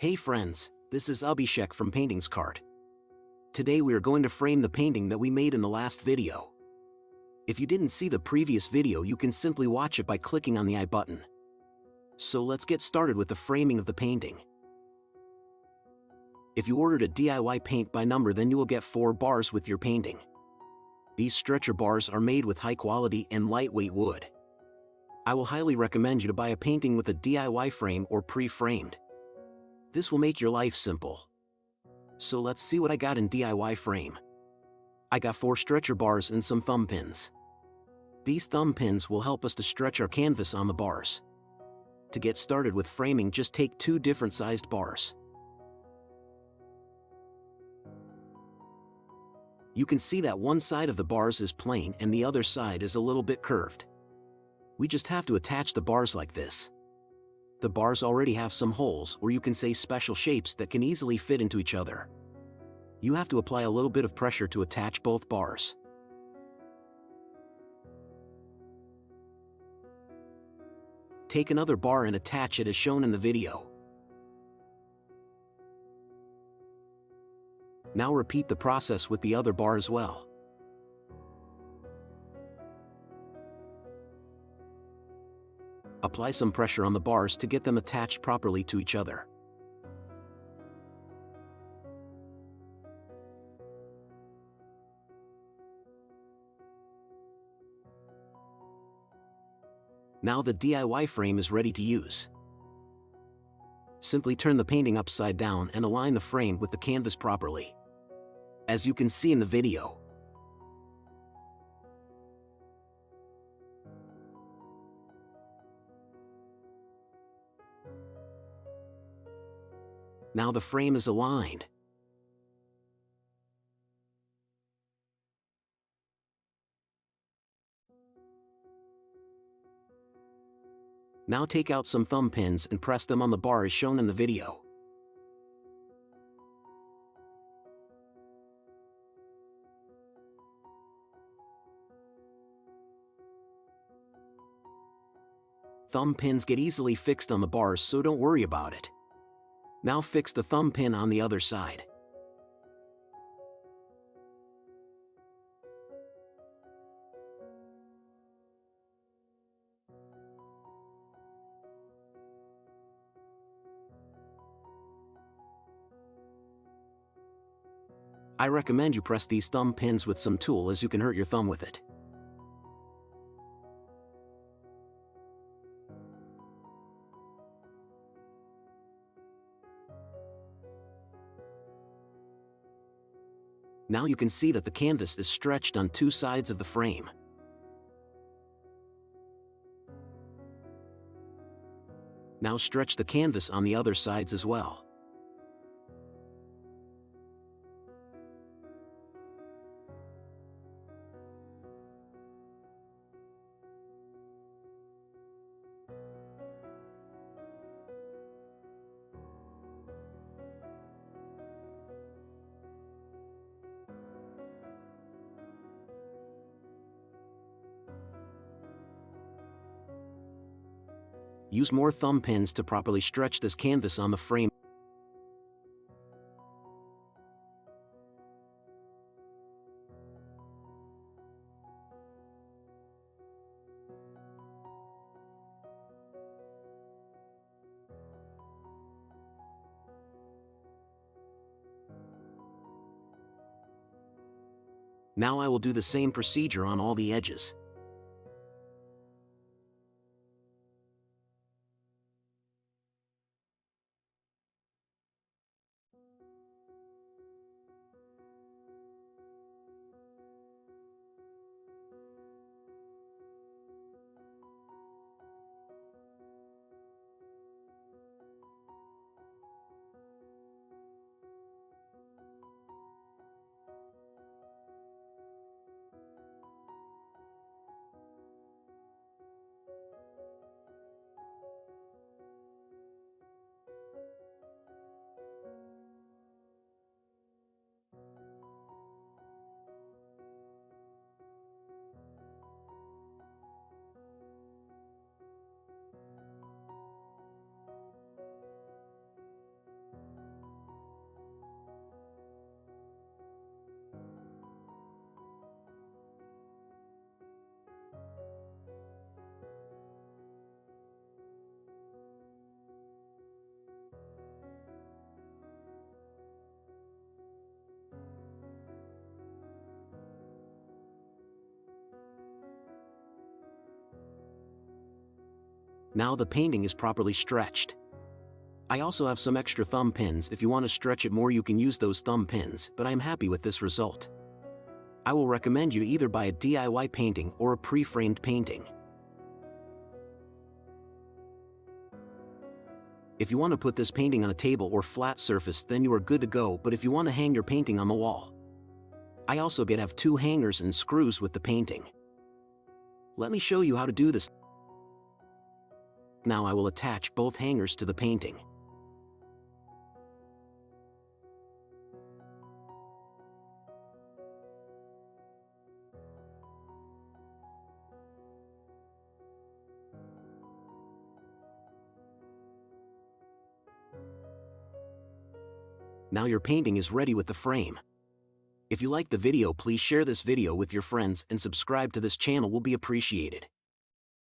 Hey friends, this is Abhishek from Paintings Cart. Today we are going to frame the painting that we made in the last video. If you didn't see the previous video, you can simply watch it by clicking on the I button. So let's get started with the framing of the painting. If you ordered a DIY paint by number, then you will get 4 bars with your painting. These stretcher bars are made with high quality and lightweight wood. I will highly recommend you to buy a painting with a DIY frame or pre-framed. This will make your life simple. So let's see what I got in DIY frame. I got 4 stretcher bars and some thumb pins. These thumb pins will help us to stretch our canvas on the bars. To get started with framing, just take 2 different sized bars. You can see that one side of the bars is plain and the other side is a little bit curved. We just have to attach the bars like this. The bars already have some holes, or you can say special shapes that can easily fit into each other. You have to apply a little bit of pressure to attach both bars. Take another bar and attach it as shown in the video. Now repeat the process with the other bar as well. Apply some pressure on the bars to get them attached properly to each other. Now the DIY frame is ready to use. Simply turn the painting upside down and align the frame with the canvas properly, as you can see in the video. Now the frame is aligned. Now take out some thumb pins and press them on the bar as shown in the video. Thumb pins get easily fixed on the bars, so don't worry about it. Now fix the thumb pin on the other side. I recommend you press these thumb pins with some tool, as you can hurt your thumb with it. Now you can see that the canvas is stretched on 2 sides of the frame. Now stretch the canvas on the other sides as well. Use more thumb pins to properly stretch this canvas on the frame. Now I will do the same procedure on all the edges. Now the painting is properly stretched. I also have some extra thumb pins. If you want to stretch it more, you can use those thumb pins, but I'm happy with this result. I will recommend you to either buy a DIY painting or a pre-framed painting. If you want to put this painting on a table or flat surface, then you are good to go, but if you want to hang your painting on the wall, I also have 2 hangers and screws with the painting. Let me show you how to do this. Now I will attach both hangers to the painting. Now your painting is ready with the frame. If you like the video, please share this video with your friends and subscribe to this channel will be appreciated.